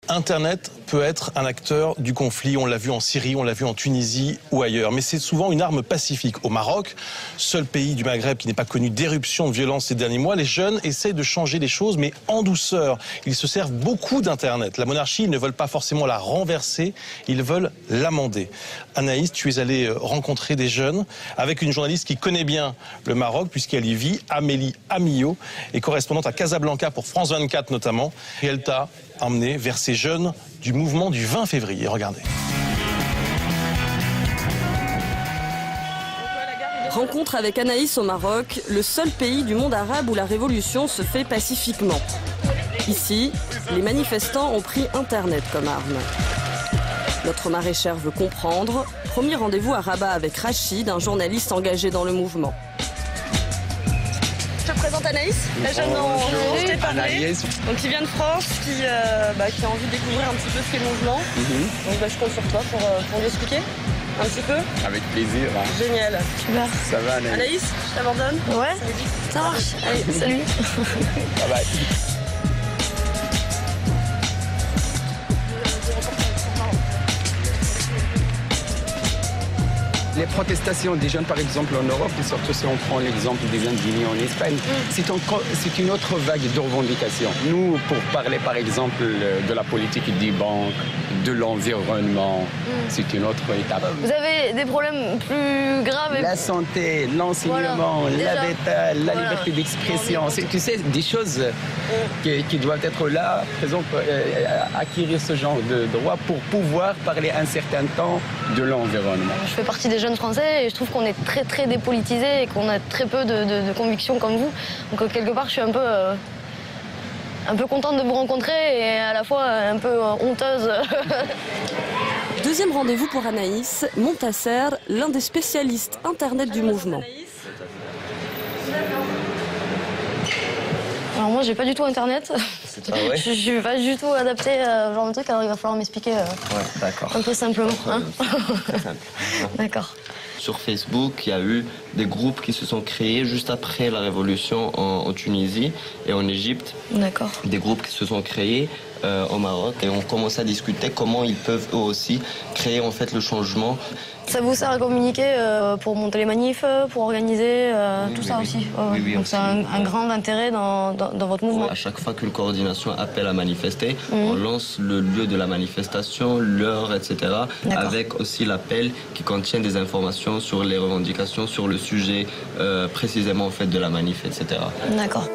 Internet peut être un acteur du conflit, on l'a vu en Syrie, on l'a vu en Tunisie ou ailleurs, mais c'est souvent une arme pacifique. Au Maroc, seul pays du Maghreb qui n'est pas connu d'éruption de violence ces derniers mois, les jeunes essayent de changer les choses, mais en douceur. Ils se servent beaucoup d'Internet. La monarchie, ils ne veulent pas forcément la renverser, ils veulent l'amender. Anaïs, tu es allée rencontrer des jeunes avec une journaliste qui connaît bien le Maroc, puisqu'elle y vit, Amélie Amillo, est correspondante à Casablanca pour France 24 notamment, et elle t'a emmené vers ces jeunes du mouvement du 20 février. Regardez. Rencontre avec Anaïs au Maroc, le seul pays du monde arabe où la révolution se fait pacifiquement. Ici, les manifestants ont pris Internet comme arme. Notre maraîchère veut comprendre. Premier rendez-vous à Rabat avec Rachid, un journaliste engagé dans le mouvement. Je te présente Anaïs, la jeune dont je t'ai parlé, donc qui vient de France, qui a envie de découvrir un petit peu ce qu'est le mouvement. Donc je compte sur toi pour lui expliquer un petit peu. Avec plaisir. Hein. Génial. Super. Ça va Anaïs? Anaïs, je t'abandonne. Ouais, ça marche. Allez, salut. Bye bye. Les protestations des jeunes, par exemple, en Europe, et surtout si on prend l'exemple des indignés en Espagne, c'est une autre vague de revendications. Nous, pour parler, par exemple, de la politique des banques, de l'environnement, c'est une autre étape. Vous avez des problèmes plus graves? La santé, l'enseignement, l'habitat, la liberté d'expression, tu sais, des choses qui doivent être là, par exemple, acquérir ce genre de droits pour pouvoir parler un certain temps de l'environnement. Je fais partie des jeunes français et je trouve qu'on est très très dépolitisé et qu'on a très peu de convictions comme vous. Donc quelque part, je suis un peu contente de vous rencontrer et à la fois un peu honteuse. Deuxième rendez-vous pour Anaïs, Montasser, l'un des spécialistes Internet du mouvement. Alors moi, j'ai pas du tout Internet. Je suis pas du tout adaptée à ce genre de truc, alors il va falloir m'expliquer un peu simplement. Hein. D'accord. Sur Facebook, il y a eu des groupes qui se sont créés juste après la révolution en Tunisie et en Égypte. D'accord. Des groupes qui se sont créés au Maroc et on commence à discuter comment ils peuvent eux aussi créer en fait le changement. Ça vous sert à communiquer pour monter les manifs, pour organiser tout ça aussi. Oui, donc c'est un grand intérêt dans votre mouvement. À chaque fois qu'une coordination appelle à manifester, on lance le lieu de la manifestation, l'heure, etc. Avec aussi l'appel qui contient des informations sur les revendications, sur le sujet précisément en fait de la manif, etc. D'accord.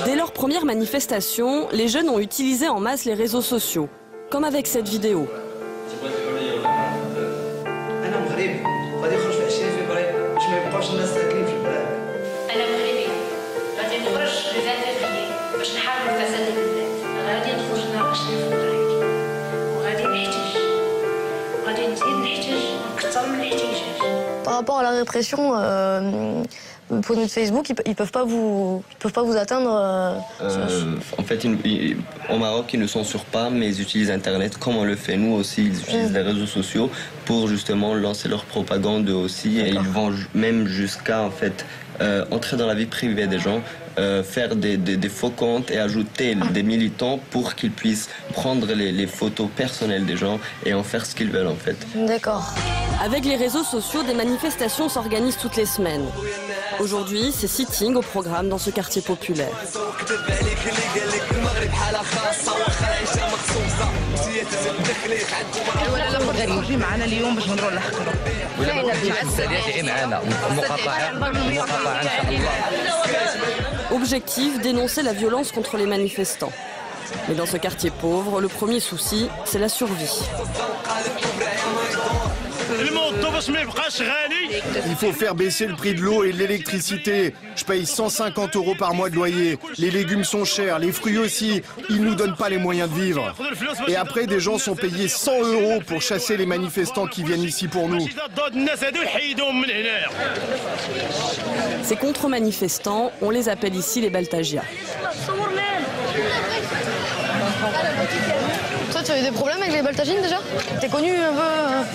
Dès leur première manifestation, les jeunes ont utilisé en masse les réseaux sociaux, comme avec cette vidéo. Par rapport à la répression, pour notre Facebook, ils peuvent pas vous atteindre. En fait, au Maroc, ils ne censurent pas, mais ils utilisent Internet comme on le fait nous aussi. Ils utilisent les réseaux sociaux pour justement lancer leur propagande aussi. Et ils vont même jusqu'à en fait entrer dans la vie privée des gens, faire des faux comptes et ajouter des militants pour qu'ils puissent prendre les photos personnelles des gens et en faire ce qu'ils veulent en fait. D'accord. Avec les réseaux sociaux, des manifestations s'organisent toutes les semaines. Aujourd'hui, c'est sitting au programme dans ce quartier populaire. Objectif, dénoncer la violence contre les manifestants. Mais dans ce quartier pauvre, le premier souci, c'est la survie. Il faut faire baisser le prix de l'eau et de l'électricité. Je paye 150 € par mois de loyer. Les légumes sont chers, les fruits aussi. Ils nous donnent pas les moyens de vivre. Et après, des gens sont payés 100 € pour chasser les manifestants qui viennent ici pour nous. Ces contre-manifestants, on les appelle ici les Baltagia. Toi, tu t'as eu des problèmes avec les Baltagines déjà? T'es connu un peu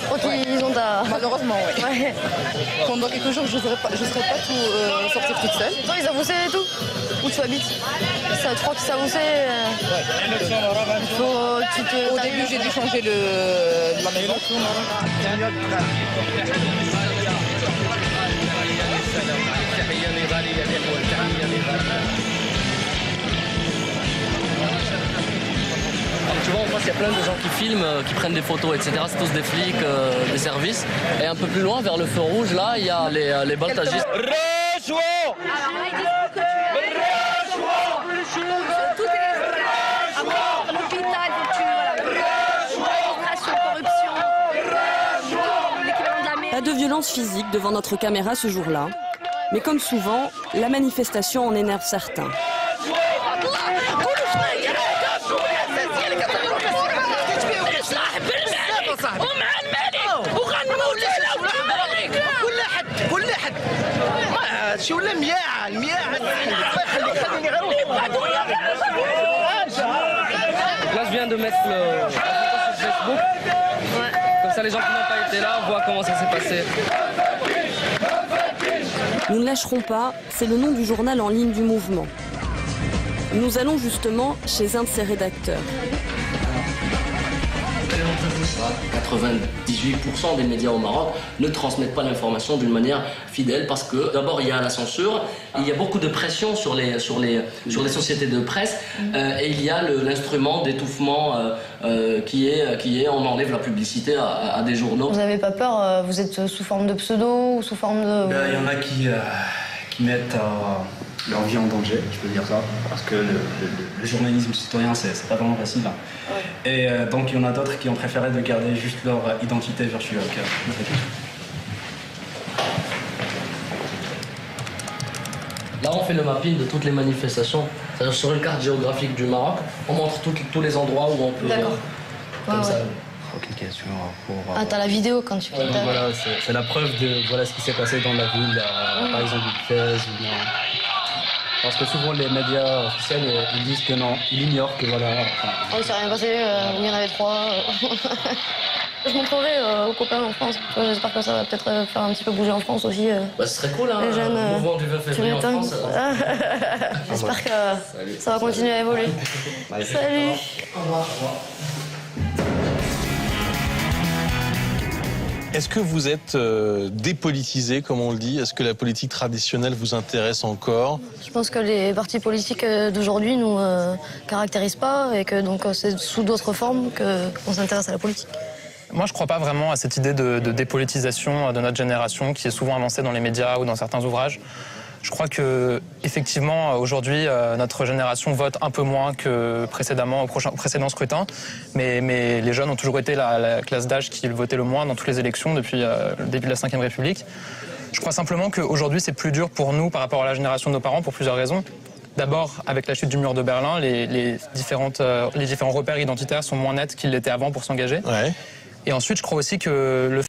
quand ils ont ta... Malheureusement, oui. Ouais. Pendant quelques jours, je ne serais pas tout sortir toute seule. Toi, ils avoussaient et tout? Où tu habites? Ça, tu crois qu'ils s'avoussaient? Au début, j'ai dû changer la maison. Tu vois, en face, il y a plein de gens qui filment, qui prennent des photos, etc. C'est tous des flics, des services. Et un peu plus loin, vers le feu rouge, là, il y a les baltagistes. Pas de violence physique devant notre caméra ce jour-là. Mais comme souvent, la manifestation en énerve certains. Là, je viens de mettre la photo sur Facebook. Comme ça, les gens qui n'ont pas été là voient comment ça s'est passé. Nous ne lâcherons pas, c'est le nom du journal en ligne du mouvement. Nous allons justement chez un de ses rédacteurs. 98% des médias au Maroc ne transmettent pas l'information d'une manière fidèle parce que d'abord il y a la censure, il y a beaucoup de pression sur les sociétés de presse et il y a l'instrument d'étouffement qui est on enlève la publicité à des journaux. Vous n'avez pas peur? Vous êtes sous forme de pseudo ou sous forme de... Il y en a qui mettent leur vie en danger, je peux dire ça, parce que le journalisme citoyen, c'est pas vraiment facile. Hein. Ouais. Et donc il y en a d'autres qui ont préféré de garder juste leur identité virtuelle. Là, on fait le mapping de toutes les manifestations. C'est-à-dire sur une carte géographique du Maroc, on montre tous les endroits où on peut... D'accord. Comme ça. Ah, t'as la vidéo quand tu cliques. Voilà, c'est la preuve de voilà, ce qui s'est passé dans la ville, par exemple du Fès ou non. Parce que souvent les médias officiels ils disent que non, ils ignorent que voilà. Oh, il s'est rien passé, il y en avait 3. Je montrerai aux copains en France. J'espère que ça va peut-être faire un petit peu bouger en France aussi. Bah, ce serait cool, hein, les jeunes, le mouvement du 20 février en France. J'espère que ça va continuer à évoluer. Salut. Au revoir. Est-ce que vous êtes dépolitisé, comme on le dit? Est-ce que la politique traditionnelle vous intéresse encore? Je pense que les partis politiques d'aujourd'hui nous caractérisent pas et que donc c'est sous d'autres formes qu'on s'intéresse à la politique. Moi, je ne crois pas vraiment à cette idée de dépolitisation de notre génération qui est souvent avancée dans les médias ou dans certains ouvrages. Je crois que effectivement aujourd'hui notre génération vote un peu moins que précédemment au précédent scrutin, mais les jeunes ont toujours été la classe d'âge qui votait le moins dans toutes les élections depuis le début de la Ve République. Je crois simplement qu'aujourd'hui c'est plus dur pour nous par rapport à la génération de nos parents pour plusieurs raisons. D'abord, avec la chute du mur de Berlin, les différents repères identitaires sont moins nets qu'ils l'étaient avant pour s'engager. Ouais. Et ensuite, je crois aussi que le